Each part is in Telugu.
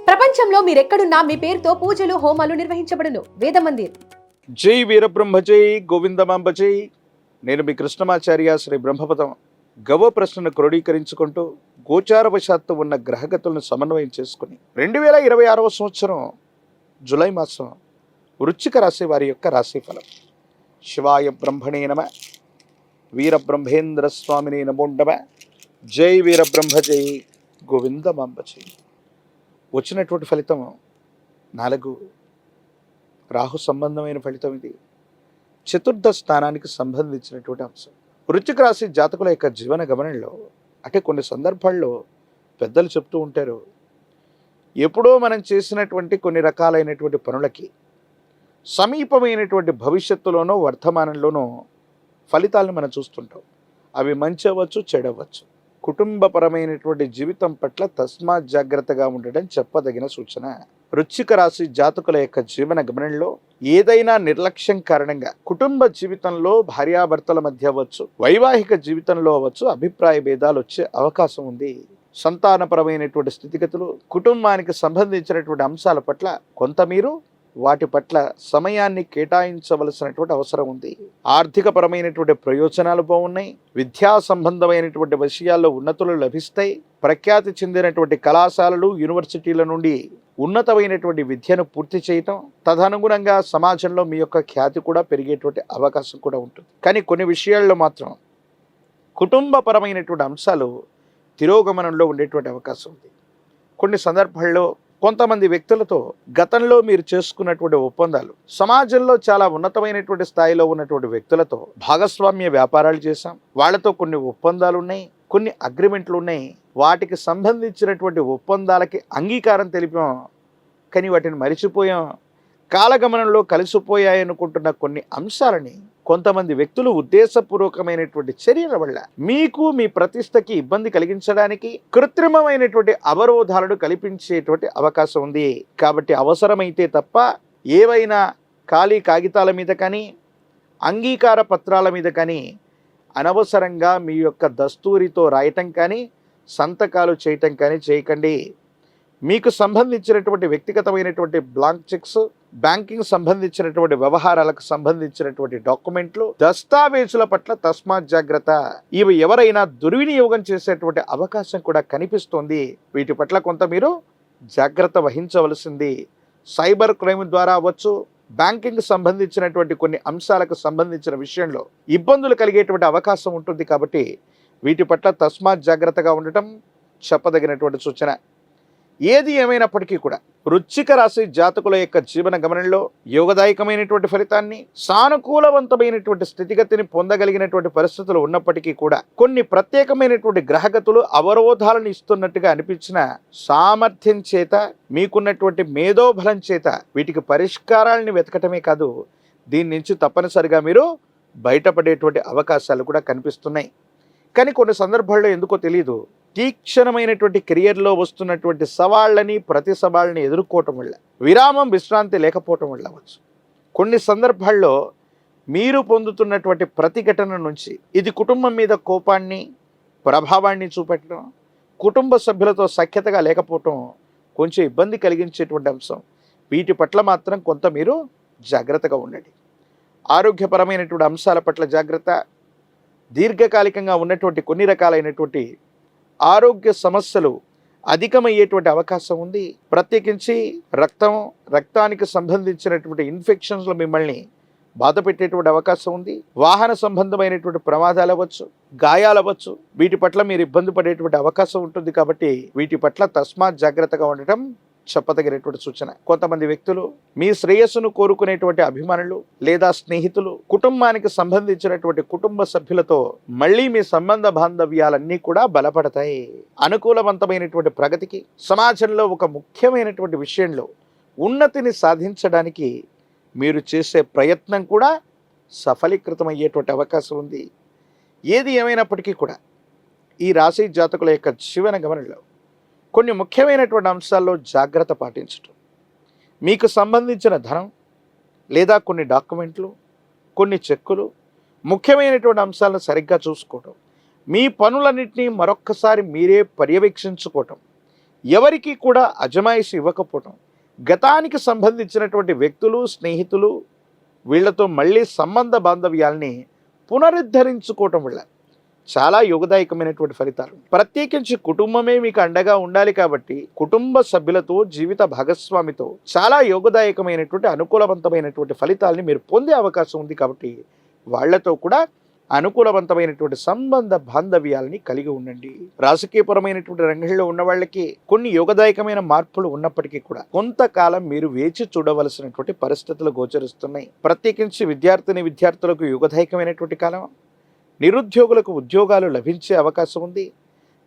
ప్రపంచంలో మీరెక్కడున్నా మీ పేరుతో పూజలు హోమాలు నిర్వహించబడును. వేద మందిర్. జై వీరబ్రహ్మ జై గోవిందమాంబ జై. నేను మీ కృష్ణమాచార్య శ్రీ బ్రహ్మపదం. గవ ప్రశ్నను క్రోడీకరించుకుంటూ గోచారవశాత్తు ఉన్న గ్రహగతులను సమన్వయం చేసుకుని 2026వ సంవత్సరం జూలై మాసం వృశ్చిక రాశి వారి యొక్క రాశిఫలం. శివాయ బ్రహ్మణే నమ. వీరబ్రహ్మేంద్ర స్వామిని నమో నమ. జై వీరబ్రహ్మ జై గోవిందమాంబ జై. వచ్చినటువంటి ఫలితం 4 రాహు సంబంధమైన ఫలితం. ఇది చతుర్థ స్థానానికి సంబంధించినటువంటి అంశం. వృశ్చిక రాశి జాతకుల యొక్క జీవన గమనంలో అంటే కొన్ని సందర్భాల్లో పెద్దలు చెప్తూ ఉంటారు, ఎప్పుడో మనం చేసినటువంటి కొన్ని రకాలైనటువంటి పనులకి సమీపమైనటువంటి భవిష్యత్తులోనో వర్తమానంలోనో ఫలితాలను మనం చూస్తుంటాం. అవి మంచి అవ్వచ్చు, చెడవచ్చు. కుటుంబపరమైనటువంటి జీవితం పట్ల తస్మాత్ జాగ్రత్తగా ఉండడం చెప్పదగిన సూచన. వృశ్చిక రాశి జాతకుల యొక్క జీవన గమనంలో ఏదైనా నిర్లక్ష్యం కారణంగా కుటుంబ జీవితంలో భార్యాభర్తల మధ్య అవ్వచ్చు, వైవాహిక జీవితంలో అవ్వచ్చు, అభిప్రాయ భేదాలు వచ్చే అవకాశం ఉంది. సంతానపరమైనటువంటి స్థితిగతులు, కుటుంబానికి సంబంధించినటువంటి అంశాల పట్ల కొంత మీరు వాటి పట్ల సమయాన్ని కేటాయించవలసినటువంటి అవసరం ఉంది. ఆర్థిక పరమైనటువంటి ప్రయోజనాలు బాగున్నాయి. విద్యా సంబంధమైనటువంటి విషయాల్లో ఉన్నతులు లభిస్తాయి. ప్రఖ్యాతి చెందినటువంటి కళాశాలలు, యూనివర్సిటీల నుండి ఉన్నతమైనటువంటి విద్యను పూర్తి చేయటం, తదనుగుణంగా సమాజంలో మీ యొక్క ఖ్యాతి కూడా పెరిగేటువంటి అవకాశం కూడా ఉంటుంది. కానీ కొన్ని విషయాల్లో మాత్రం కుటుంబపరమైనటువంటి అంశాలు తిరోగమనంలో ఉండేటువంటి అవకాశం ఉంది. కొన్ని సందర్భాల్లో కొంతమంది వ్యక్తులతో గతంలో మీరు చేసుకున్నటువంటి ఒప్పందాలు, సమాజంలో చాలా ఉన్నతమైనటువంటి స్థాయిలో ఉన్నటువంటి వ్యక్తులతో భాగస్వామ్య వ్యాపారాలు చేశాం, వాళ్ళతో కొన్ని ఒప్పందాలు ఉన్నాయి, కొన్ని అగ్రిమెంట్లు ఉన్నాయి. వాటికి సంబంధించినటువంటి ఒప్పందాలకి అంగీకారం తెలిపాం, కానీ వాటిని మరిచిపోయాం. కాలగమనంలో కలిసిపోయాయనుకుంటున్న కొన్ని అంశాలని కొంతమంది వ్యక్తులు ఉద్దేశపూర్వకమైనటువంటి చర్యల వల్ల మీకు మీ ప్రతిష్టకి ఇబ్బంది కలిగించడానికి కృత్రిమమైనటువంటి అవరోధాలను కల్పించేటువంటి అవకాశం ఉంది. కాబట్టి అవసరమైతే తప్ప ఏవైనా ఖాళీ కాగితాల మీద కానీ అంగీకార పత్రాల మీద కానీ అనవసరంగా మీ యొక్క దస్తూరితో రాయటం కానీ సంతకాలు చేయటం కానీ చేయకండి. మీకు సంబంధించినటువంటి వ్యక్తిగతమైనటువంటి బ్లాంక్ చెక్స్, బ్యాంకింగ్ సంబంధించినటువంటి వ్యవహారాలకు సంబంధించినటువంటి డాక్యుమెంట్లు, దస్తావేజుల పట్ల తస్మాత్ జాగ్రత్త. ఇవి ఎవరైనా దుర్వినియోగం చేసేటువంటి అవకాశం కూడా కనిపిస్తోంది. వీటి పట్ల కొంత మీరు జాగ్రత్త వహించవలసింది. సైబర్ క్రైమ్ ద్వారా అవ్వచ్చు, బ్యాంకింగ్ సంబంధించినటువంటి కొన్ని అంశాలకు సంబంధించిన విషయంలో ఇబ్బందులు కలిగేటువంటి అవకాశం ఉంటుంది. కాబట్టి వీటి పట్ల తస్మాత్ జాగ్రత్తగా ఉండటం చెప్పదగినటువంటి సూచన. ఏది ఏమైనప్పటికీ కూడా వృశ్చిక రాశి జాతకుల యొక్క జీవన గమనంలో యోగదాయకమైనటువంటి ఫలితాన్ని, సానుకూలవంతమైనటువంటి స్థితిగతిని పొందగలిగినటువంటి పరిస్థితులు ఉన్నప్పటికీ కూడా కొన్ని ప్రత్యేకమైనటువంటి గ్రహగతులు అవరోధాలను ఇస్తున్నట్టుగా అనిపించిన సామర్థ్యం చేత, మీకున్నటువంటి మేధోబలం చేత వీటికి పరిష్కారాలను వెతకటమే కాదు, దీని నుంచి తప్పనిసరిగా మీరు బయటపడేటువంటి అవకాశాలు కూడా కనిపిస్తున్నాయి. కానీ కొన్ని సందర్భాల్లో ఎందుకో తెలియదు, తీక్షణమైనటువంటి కెరియర్లో వస్తున్నటువంటి సవాళ్ళని, ప్రతి సవాళ్ళని ఎదుర్కోవటం వల్ల, విరామం విశ్రాంతి లేకపోవటం వల్ల అవ్వచ్చు. కొన్ని సందర్భాల్లో మీరు పొందుతున్నటువంటి ప్రతిఘటన నుంచి ఇది కుటుంబం మీద కోపాన్ని, ప్రభావాన్ని చూపెట్టడం, కుటుంబ సభ్యులతో సఖ్యతగా లేకపోవటం కొంచెం ఇబ్బంది కలిగించేటువంటి అంశం. వీటి పట్ల మాత్రం కొంత మీరు జాగ్రత్తగా ఉండండి. ఆరోగ్యపరమైనటువంటి అంశాల పట్ల జాగ్రత్త. దీర్ఘకాలికంగా ఉన్నటువంటి కొన్ని రకాలైనటువంటి ఆరోగ్య సమస్యలు అధికమయ్యేటువంటి అవకాశం ఉంది. ప్రత్యేకించి రక్తానికి సంబంధించినటువంటి ఇన్ఫెక్షన్స్లో మిమ్మల్ని బాధ పెట్టేటువంటి అవకాశం ఉంది. వాహన సంబంధమైనటువంటి ప్రమాదాలు అవ్వచ్చు, గాయాలు అవ్వచ్చు. వీటి పట్ల మీరు ఇబ్బంది పడేటువంటి అవకాశం ఉంటుంది. కాబట్టి వీటి పట్ల తస్మాత్ జాగ్రత్తగా ఉండటం చెప్పదగినటువంటి సూచన. కొంతమంది వ్యక్తులు మీ శ్రేయస్సును కోరుకునేటువంటి అభిమానులు లేదా స్నేహితులు, కుటుంబానికి సంబంధించినటువంటి కుటుంబ సభ్యులతో మళ్ళీ మీ సంబంధ బాంధవ్యాలన్నీ కూడా బలపడతాయి. అనుకూలవంతమైనటువంటి ప్రగతికి, సమాజంలో ఒక ముఖ్యమైనటువంటి విషయంలో ఉన్నతిని సాధించడానికి మీరు చేసే ప్రయత్నం కూడా సఫలీకృతమయ్యేటువంటి అవకాశం ఉంది. ఏది ఏమైనప్పటికీ కూడా ఈ రాశి జాతకుల యొక్క జీవన గమనంలో కొన్ని ముఖ్యమైనటువంటి అంశాల్లో జాగ్రత్త పాటించటం, మీకు సంబంధించిన ధనం లేదా కొన్ని డాక్యుమెంట్లు, కొన్ని చెక్కులు, ముఖ్యమైనటువంటి అంశాలను సరిగ్గా చూసుకోవటం, మీ పనులన్నింటినీ మరొక్కసారి మీరే పర్యవేక్షించుకోవటం, ఎవరికి కూడా అజమాయిషి ఇవ్వకపోవటం, గతానికి సంబంధించినటువంటి వ్యక్తులు, స్నేహితులు వీళ్లతో మళ్ళీ సంబంధ బాంధవ్యాల్ని పునరుద్ధరించుకోవటం వల్ల చాలా యోగదాయకమైనటువంటి ఫలితాలు. ప్రత్యేకించి కుటుంబమే మీకు అండగా ఉండాలి కాబట్టి కుటుంబ సభ్యులతో, జీవిత భాగస్వామితో చాలా యోగదాయకమైనటువంటి అనుకూలవంతమైనటువంటి ఫలితాలని మీరు పొందే అవకాశం ఉంది. కాబట్టి వాళ్లతో కూడా అనుకూలవంతమైనటువంటి సంబంధ బాంధవ్యాలని కలిగి ఉండండి. రాజకీయపరమైనటువంటి రంగంలో ఉన్న వాళ్ళకి కొన్ని యోగదాయకమైన మార్పులు ఉన్నప్పటికీ కూడా కొంతకాలం మీరు వేచి చూడవలసినటువంటి పరిస్థితులు గోచరిస్తున్నాయి. ప్రత్యేకించి విద్యార్థులకు యోగదాయకమైనటువంటి కాలం. నిరుద్యోగులకు ఉద్యోగాలు లభించే అవకాశం ఉంది.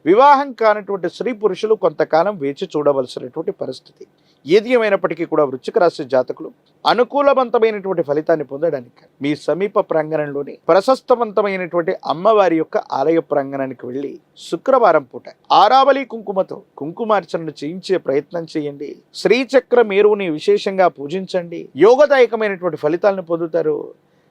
వివాహం కానటువంటి స్త్రీ పురుషులు కొంతకాలం వేచి చూడవలసినటువంటి పరిస్థితి. ఏది ఏమైనప్పటికీ కూడా వృశ్చిక రాశి జాతకులు అనుకూలవంతమైనటువంటి ఫలితాన్ని పొందడానికి మీ సమీప ప్రాంగణంలోని ప్రశస్తవంతమైనటువంటి అమ్మవారి యొక్క ఆలయ ప్రాంగణానికి వెళ్ళి శుక్రవారం పూట ఆరావళి కుంకుమతో కుంకుమార్చనను చేయించే ప్రయత్నం చేయండి. శ్రీచక్ర మేరువుని విశేషంగా పూజించండి. యోగదాయకమైనటువంటి ఫలితాలను పొందుతారు.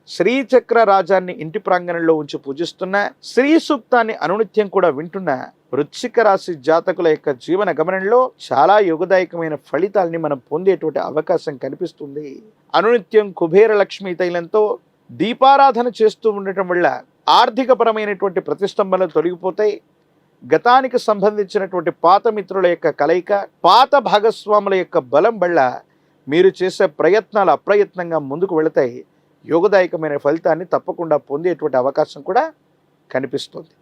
శ్రీచక్ర రాజాన్ని ఇంటి ప్రాంగణంలో ఉంచి పూజిస్తున్న, శ్రీ సూక్తాన్ని అనునిత్యం కూడా వింటున్న వృశ్చిక రాశి జాతకుల యొక్క జీవన గమనంలో చాలా యోగదాయకమైన ఫలితాలని మనం పొందేటువంటి అవకాశం కనిపిస్తుంది. అనునిత్యం కుబేర లక్ష్మీ తైలంతో దీపారాధన చేస్తూ ఉండటం వల్ల ఆర్థిక పరమైనటువంటి ప్రతిష్టంభనలు తొలగిపోతాయి. గతానికి సంబంధించినటువంటి పాత మిత్రుల యొక్క కలయిక, పాత భాగస్వాముల యొక్క బలం వల్ల మీరు చేసే ప్రయత్నాలు అప్రయత్నంగా ముందుకు వెళతాయి. యోగదాయకమైన ఫలితాన్ని తప్పకుండా పొందేటువంటి అవకాశం కూడా కనిపిస్తుంది.